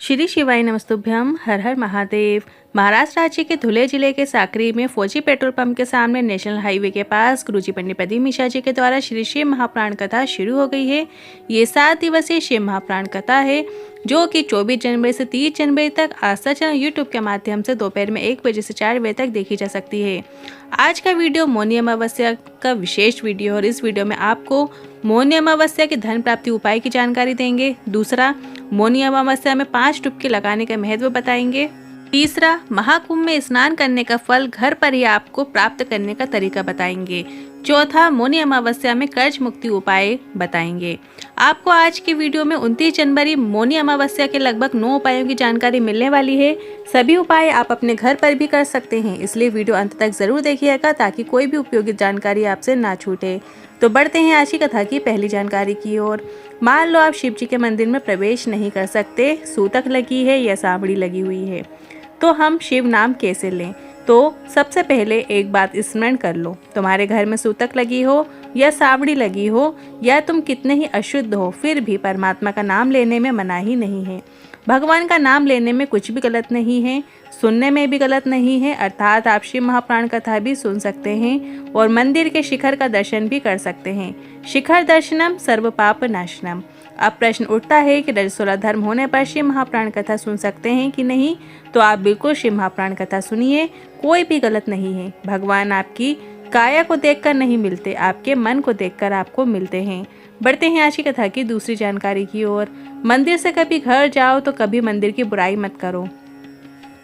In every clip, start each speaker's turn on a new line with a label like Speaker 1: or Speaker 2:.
Speaker 1: श्री शिवाय नमस्तुभ्यम। हर हर महादेव। महाराष्ट्र राज्य के धुले जिले के साकरी में फौजी पेट्रोल पंप के सामने नेशनल हाईवे के पास गुरुजी पंडित प्रदीप मिश्रा जी के द्वारा श्री शिव महाप्राण कथा शुरू हो गई है। ये 7 दिवसीय शिव महाप्राण कथा है जो कि 24 जनवरी से 30 जनवरी तक आस्था चैनल यूट्यूब के माध्यम से दोपहर में 1 बजे से 4 बजे तक देखी जा सकती है। आज का वीडियो मौनी अमावस्या का विशेष वीडियो और इस वीडियो में आपको मौनी अमावस्या के धन प्राप्ति उपाय की जानकारी देंगे। दूसरा, मौनी अमावस्या में 5 डुबकी लगाने का महत्व बताएंगे। तीसरा, महाकुंभ में स्नान करने का फल घर पर ही आपको प्राप्त करने का तरीका बताएंगे। चौथा, मौनी अमावस्या में कर्ज मुक्ति उपाय बताएंगे। आपको आज की वीडियो में 29 जनवरी मौनी अमावस्या के लगभग 9 उपायों की जानकारी मिलने वाली है। सभी उपाय आप अपने घर पर भी कर सकते हैं, इसलिए वीडियो अंत तक जरूर देखिएगा ताकि कोई भी उपयोगी जानकारी आपसे ना छूटे। तो बढ़ते हैं आज की कथा की पहली जानकारी की ओर। मान लो आप शिव जी के मंदिर में प्रवेश नहीं कर सकते, सूतक लगी है या सांवड़ी लगी हुई है, तो हम शिव नाम कैसे लें? तो सबसे पहले एक बात स्मरण कर लो, तुम्हारे घर में सूतक लगी हो या सांवड़ी लगी हो या तुम कितने ही अशुद्ध हो, फिर भी परमात्मा का नाम लेने में मनाही नहीं है। भगवान का नाम लेने में कुछ भी गलत नहीं है, सुनने में भी गलत नहीं है। अर्थात आप शिव महाप्राण कथा भी सुन सकते हैं और मंदिर के शिखर का दर्शन भी कर सकते हैं। शिखर दर्शनम सर्व पाप नाशनम। अब प्रश्न उठता है कि रजस्वला धर्म होने पर शिव महाप्राण कथा सुन सकते हैं कि नहीं? तो आप बिल्कुल शिव महाप्राण कथा सुनिए, कोई भी गलत नहीं है। भगवान आपकी काया को देखकर नहीं मिलते, आपके मन को देखकर आपको मिलते हैं। बढ़ते हैं आज की कथा की दूसरी जानकारी की ओर। मंदिर से कभी घर जाओ तो कभी मंदिर की बुराई मत करो।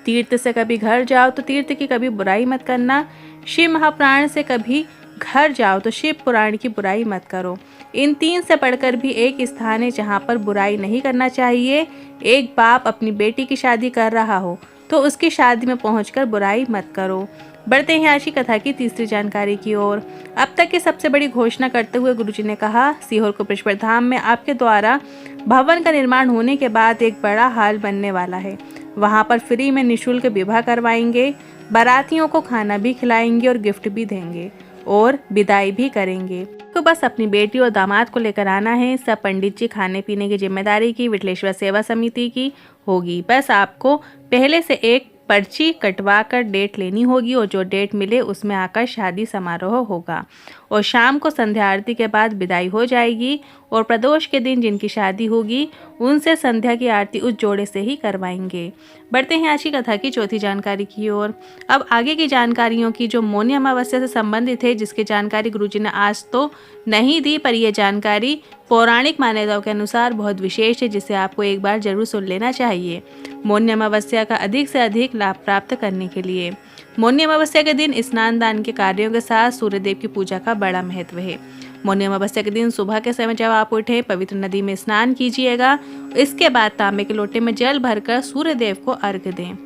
Speaker 1: तीर्थ से कभी घर जाओ तो तीर्थ की कभी बुराई मत करना। शिव महाप्राण से कभी घर जाओ तो शिव पुराण की बुराई मत करो। इन 3 से बढ़कर भी एक स्थान है जहाँ पर बुराई नहीं करना चाहिए। एक बाप अपनी बेटी की शादी कर रहा हो तो उसकी शादी में पहुंचकर बुराई मत करो। बढ़ते हैं आज की कथा की तीसरी जानकारी की ओर। अब तक की सबसे बड़ी घोषणा करते हुए गुरुजी ने कहा, सीहोर कुपेश्वर धाम में आपके द्वारा भवन का निर्माण होने के बाद एक बड़ा हॉल बनने वाला है। वहाँ पर फ्री में निःशुल्क विवाह करवाएंगे, बारातियों को खाना भी खिलाएंगे और गिफ्ट भी देंगे और विदाई भी करेंगे। तो बस अपनी बेटी और दामाद को लेकर आना है। सब पंडित जी खाने पीने की जिम्मेदारी की विठलेश्वर सेवा समिति की होगी। बस आपको पहले से एक पर्ची कटवा कर डेट लेनी होगी और जो डेट मिले उसमें आकर शादी समारोह होगा और शाम को संध्या आरती के बाद विदाई हो जाएगी और प्रदोष के दिन जिनकी शादी होगी उनसे संध्या की आरती उस जोड़े से ही करवाएंगे। बढ़ते हैं आज की कथा की चौथी जानकारी की ओर। अब आगे की जानकारियों की जो मौनी अमावस्या से संबंधित है, जिसकी जानकारी गुरुजी ने आज तो नहीं दी, पर यह जानकारी पौराणिक मान्यताओं के अनुसार बहुत विशेष है, जिसे आपको एक बार जरूर सुन लेना चाहिए मौनी अमावस्या का अधिक से अधिक लाभ प्राप्त करने के लिए। मौनी अमावस्या के दिन स्नान दान के कार्यों के साथ सूर्यदेव की पूजा का बड़ा महत्व है। मौनी अमावस्या के दिन सुबह के समय जब आप उठे पवित्र नदी में स्नान कीजिएगा। इसके बाद तांबे के लोटे में जल भरकर सूर्यदेव को अर्घ्य दें।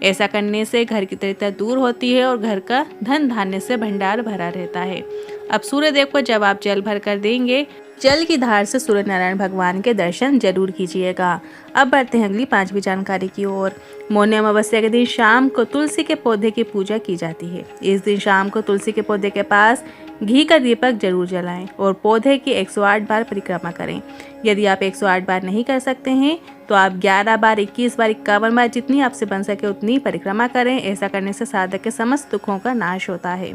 Speaker 1: ऐसा करने से घर की दरिद्रता दूर होती है और घर का धन धान्य से भंडार भरा रहता है। अब सूर्यदेव को जब आप जल भर कर देंगे, जल की धार से सूर्य नारायण भगवान के दर्शन जरूर कीजिएगा। अब बढ़ते हैं अगली 5वीं जानकारी की ओर। मौनी अमावस्या के दिन शाम को तुलसी के पौधे की पूजा की जाती है। इस दिन शाम को तुलसी के पौधे के पास घी का दीपक जरूर जलाएं और पौधे की 108 बार परिक्रमा करें। यदि आप 108 बार नहीं कर सकते हैं तो आप 11 बार, 21 बार, 51 बार, जितनी आपसे बन सके उतनी परिक्रमा करें। ऐसा करने से साधक के समस्त दुखों का नाश होता है।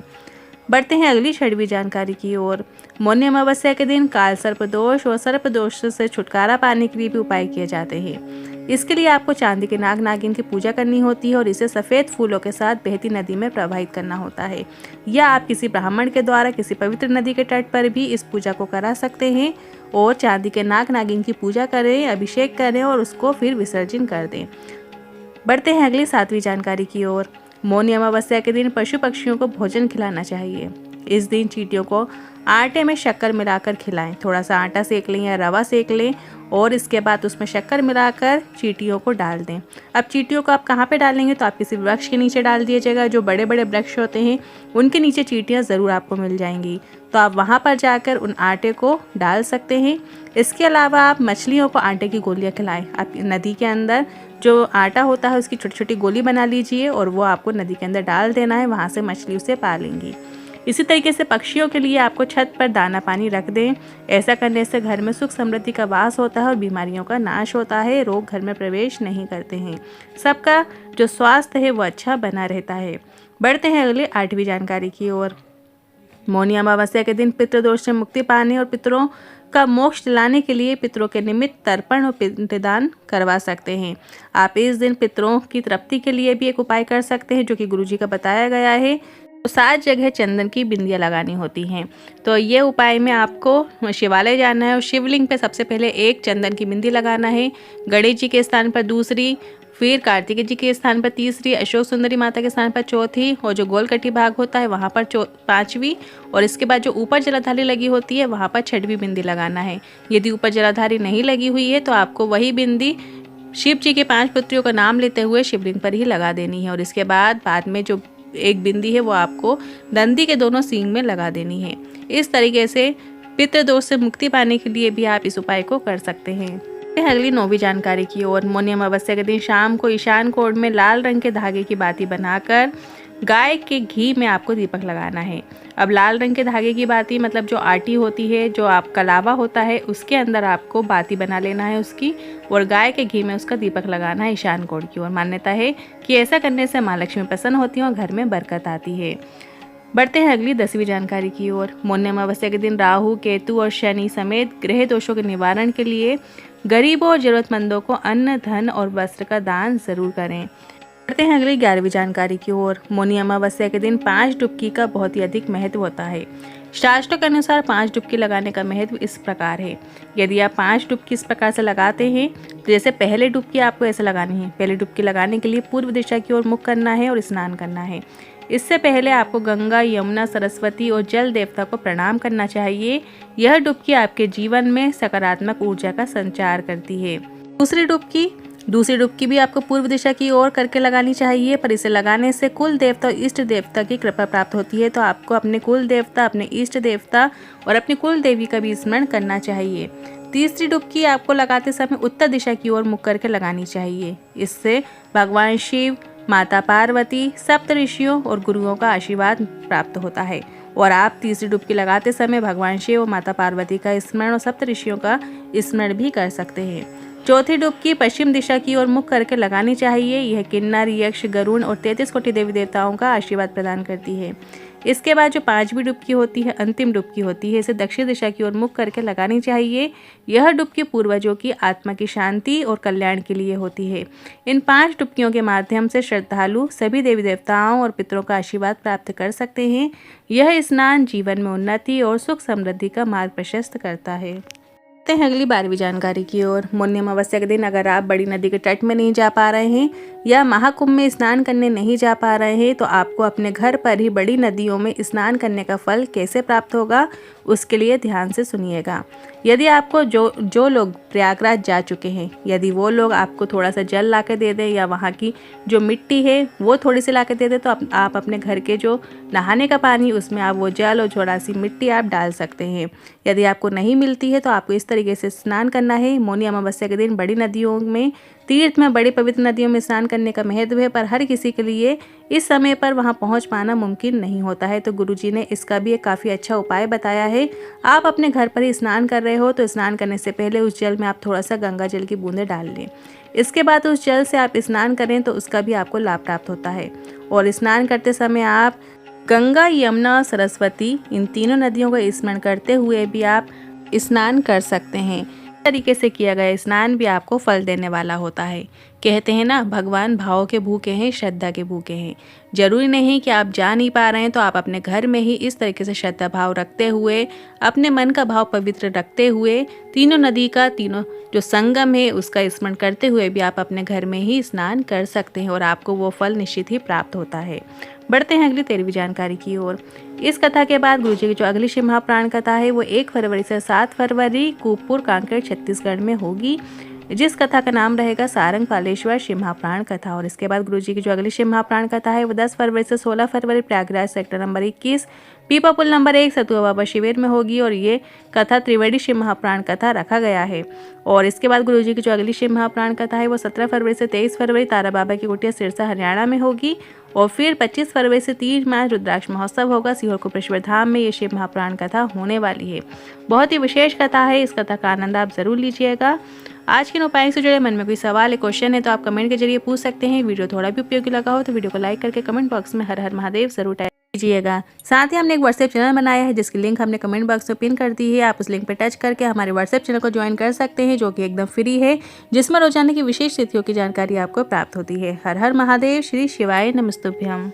Speaker 1: बढ़ते हैं अगली 6वीं जानकारी की ओर। मौनी अमावस्या के दिन काल सर्पदोष और सर्पदोष से छुटकारा पाने के लिए भी उपाय किए जाते हैं। इसके लिए आपको चांदी के नाग नागिन की पूजा करनी होती है और इसे सफ़ेद फूलों के साथ बहती नदी में प्रवाहित करना होता है, या आप किसी ब्राह्मण के द्वारा किसी पवित्र नदी के तट पर भी इस पूजा को करा सकते हैं और चांदी के नाग नागिन की पूजा करें, अभिषेक करें और उसको फिर विसर्जन कर दें। बढ़ते हैं अगली 7वीं जानकारी की ओर। मौनी अमावस्या के दिन पशु पक्षियों को भोजन खिलाना चाहिए। इस दिन चींटियों को आटे में शक्कर मिलाकर खिलाएं। थोड़ा सा आटा सेक लें या रवा सेक लें और इसके बाद उसमें शक्कर मिलाकर चींटियों को डाल दें। अब चींटियों को आप कहाँ पे डालेंगे? तो आप किसी वृक्ष के नीचे डाल दीजिएगा। जो बड़े बड़े वृक्ष होते हैं उनके नीचे चींटियाँ ज़रूर आपको मिल जाएंगी, तो आप वहाँ पर जाकर उन आटे को डाल सकते हैं। इसके अलावा आप मछलियों को आटे की गोलियाँ खिलाएं। आप नदी के अंदर जो आटा होता है उसकी छोटी छोटी गोली बना लीजिए और वो आपको नदी के अंदर डाल देना है, वहाँ से मछली उसे पालेंगी। इसी तरीके से पक्षियों के लिए आपको छत पर दाना पानी रख दें। ऐसा करने से घर में सुख समृद्धि का वास होता है और बीमारियों का नाश होता है। रोग घर में प्रवेश नहीं करते हैं। सबका जो स्वास्थ्य है वो अच्छा बना रहता है। बढ़ते हैं अगले 8वीं जानकारी की ओर। मौनी अमावस्या के दिन पितृदोष से मुक्ति पाने और पितरों का मोक्ष दिलाने के लिए पितरों के निमित्त तर्पण और पिंडदान करवा सकते हैं। आप इस दिन पितरों की तृप्ति के लिए भी एक उपाय कर सकते हैं, जो कि गुरुजी का बताया गया है। तो 7 जगह चंदन की बिंदियाँ लगानी होती हैं। तो ये उपाय में आपको शिवालय जाना है और शिवलिंग पे सबसे पहले एक चंदन की बिंदी लगाना है, गणेश जी के स्थान पर दूसरी, फिर कार्तिकेय जी के स्थान पर तीसरी, अशोक सुंदरी माता के स्थान पर चौथी, और जो गोलकटी भाग होता है वहाँ पर 5वीं, और इसके बाद जो ऊपर जलाधारी लगी होती है वहाँ पर 6वीं बिंदी लगाना है। यदि ऊपर जलाधारी नहीं लगी हुई है तो आपको वही बिंदी शिव जी के 5 पुत्रियों का नाम लेते हुए शिवलिंग पर ही लगा देनी है। और इसके बाद में जो एक बिंदी है वो आपको दंडी के दोनों सींग में लगा देनी है। इस तरीके से पितृदोष से मुक्ति पाने के लिए भी आप इस उपाय को कर सकते हैं। अगली 9वीं जानकारी की ओर। मौनी अमावस्या के दिन शाम को ईशान कोण में लाल रंग के धागे की बाती बनाकर गाय के घी में आपको दीपक लगाना है। अब लाल रंग के धागे की बाती मतलब जो आटी होती है, जो आपका लावा होता है, उसके अंदर आपको बाती बना लेना है उसकी, और गाय के घी में उसका दीपक लगाना है ईशान कोण की ओर। मान्यता है कि ऐसा करने से माँ लक्ष्मी प्रसन्न होती है और घर में बरकत आती है। बढ़ते हैं अगली 10वीं जानकारी की ओर। मौनी अमावस्या के दिन राहु, केतु और शनि समेत ग्रह दोषों के निवारण के लिए गरीबों और जरूरतमंदों को अन्न, धन और वस्त्र का दान जरूर करें। बढ़ते हैं अगली 11वीं जानकारी की ओर। मौनी अमावस्या के दिन 5 डुबकी का बहुत ही अधिक महत्व होता है। शास्त्रों के अनुसार 5 डुबकी लगाने का महत्व इस प्रकार है। यदि आप 5 डुबकी इस प्रकार से लगाते हैं, तो जैसे पहले डुबकी आपको ऐसे लगानी है। पहले डुबकी लगाने के लिए पूर्व दिशा की ओर मुख करना है और स्नान करना है। इससे पहले आपको गंगा, यमुना, सरस्वती और जल देवता को प्रणाम करना चाहिए। यह डुबकी आपके जीवन में सकारात्मक ऊर्जा का संचार करती है। दूसरी डुबकी भी आपको पूर्व दिशा की ओर करके लगानी चाहिए, पर इसे लगाने से कुल देवता और इष्ट देवता की कृपा प्राप्त होती है। तो आपको अपने कुल देवता, अपने इष्ट देवता और अपनी कुल देवी का भी स्मरण करना चाहिए। तीसरी डुबकी आपको लगाते समय उत्तर दिशा की ओर मुख करके लगानी चाहिए। इससे भगवान शिव, माता पार्वती, सप्त ऋषियों और गुरुओं का आशीर्वाद प्राप्त होता है। और आप तीसरी डुबकी लगाते समय भगवान शिव और माता पार्वती का स्मरण और सप्त ऋषियों का स्मरण भी कर सकते हैं। चौथी डुबकी पश्चिम दिशा की ओर मुख करके लगानी चाहिए। यह किन्नर, यक्ष, गरुण और 33 कोटि देवी देवताओं का आशीर्वाद प्रदान करती है। इसके बाद जो 5वीं डुबकी होती है, अंतिम डुबकी होती है, इसे दक्षिण दिशा की ओर मुख करके लगानी चाहिए। यह डुबकी पूर्वजों की आत्मा की शांति और कल्याण के लिए होती है। इन 5 डुबकियों के माध्यम से श्रद्धालु सभी देवी देवताओं और पितरों का आशीर्वाद प्राप्त कर सकते हैं। यह स्नान जीवन में उन्नति और सुख समृद्धि का मार्ग प्रशस्त करता है। हैं अगली 12वीं जानकारी की ओर। मौनी अमावस्या के दिन अगर आप बड़ी नदी के तट में नहीं जा पा रहे हैं या महाकुंभ में स्नान करने नहीं जा पा रहे हैं, तो आपको अपने घर पर ही बड़ी नदियों में स्नान करने का फल कैसे प्राप्त होगा, उसके लिए ध्यान से सुनिएगा। यदि आपको जो लोग प्रयागराज जा चुके हैं, यदि वो लोग आपको थोड़ा सा जल ला के दे दें या वहाँ की जो मिट्टी है वो थोड़ी सी ला के दे दें, तो आप अपने घर के जो नहाने का पानी उसमें आप वो जल और थोड़ा सी मिट्टी आप डाल सकते हैं। यदि आपको नहीं मिलती है तो आपको इस तरीके से स्नान करना है। मौनी अमावस्या के दिन बड़ी नदियों में, तीर्थ में, बड़ी पवित्र नदियों में स्नान करने का महत्व है, पर हर किसी के लिए इस समय पर वहां पहुंच पाना मुमकिन नहीं होता है। तो गुरुजी ने इसका भी एक काफ़ी अच्छा उपाय बताया है। आप अपने घर पर ही स्नान कर रहे हो तो स्नान करने से पहले उस जल में आप थोड़ा सा गंगा जल की बूंदें डाल लें। इसके बाद उस जल से आप स्नान करें तो उसका भी आपको लाभ प्राप्त होता है। और स्नान करते समय आप गंगा, यमुना, सरस्वती इन तीनों नदियों का स्मरण करते हुए भी आप स्नान कर सकते हैं। इस तरीके से किया गया स्नान भी आपको फल देने वाला होता है। कहते हैं ना, भगवान भाव के भूखे हैं, श्रद्धा के भूखे हैं। जरूरी नहीं कि आप जा नहीं पा रहे हैं तो आप अपने घर में ही इस तरीके से श्रद्धा भाव रखते हुए, अपने मन का भाव पवित्र रखते हुए, तीनों नदी का तीनों जो संगम है उसका स्मरण करते हुए भी आप अपने घर में ही स्नान कर सकते हैं और आपको वो फल निश्चित ही प्राप्त होता है। बढ़ते हैं अगली 13वीं जानकारी की ओर। इस कथा के बाद गुरुजी की जो अगली शिव महाप्राण कथा है वो 1 फरवरी से 7 फरवरी कूपपुर, कांकेर, छत्तीसगढ़ में होगी। जिस कथा का नाम रहेगा सारंग पालेश्वर शिव महाप्राण कथा। और इसके बाद गुरुजी की जो अगली शिव महाप्राण कथा है वो 10 फरवरी से 16 फरवरी प्रयागराज सेक्टर नंबर 21 पीपा पुल नंबर 1 सतुआ बाबा शिविर में होगी और ये कथा त्रिवेणी शिव महाप्राण कथा रखा गया है। और इसके बाद गुरुजी की जो अगली शिव महाप्राण कथा है वो 17 फरवरी से 23 फरवरी तारा बाबा की कुटिया सिरसा हरियाणा में होगी। और फिर 25 फरवरी से 3 मार्च रुद्राक्ष महोत्सव होगा सीहोर कुपेश्वर धाम में। ये शिव महाप्राण कथा होने वाली है। बहुत ही विशेष कथा है, इस कथा का आनंद आप जरूर लीजिएगा। आज के इन उपायों से जुड़े मन में कोई सवाल है, क्वेश्चन है तो आप कमेंट के जरिए पूछ सकते हैं। वीडियो थोड़ा भी उपयोगी लगा हो तो वीडियो को लाइक करके कमेंट बॉक्स में हर हर महादेव जरूर टाइप कीजिएगा। साथ ही हमने एक व्हाट्सएप चैनल बनाया है जिसकी लिंक हमने कमेंट बॉक्स में पिन कर दी है। आप उस लिंक पर टच करके हमारे व्हाट्सएप चैनल को ज्वाइन कर सकते हैं जो कि एकदम फ्री है, जिसमें रोजाना की विशेष तिथियों की जानकारी आपको प्राप्त होती है। हर हर महादेव, श्री शिवाय नमस्तुभ्यम।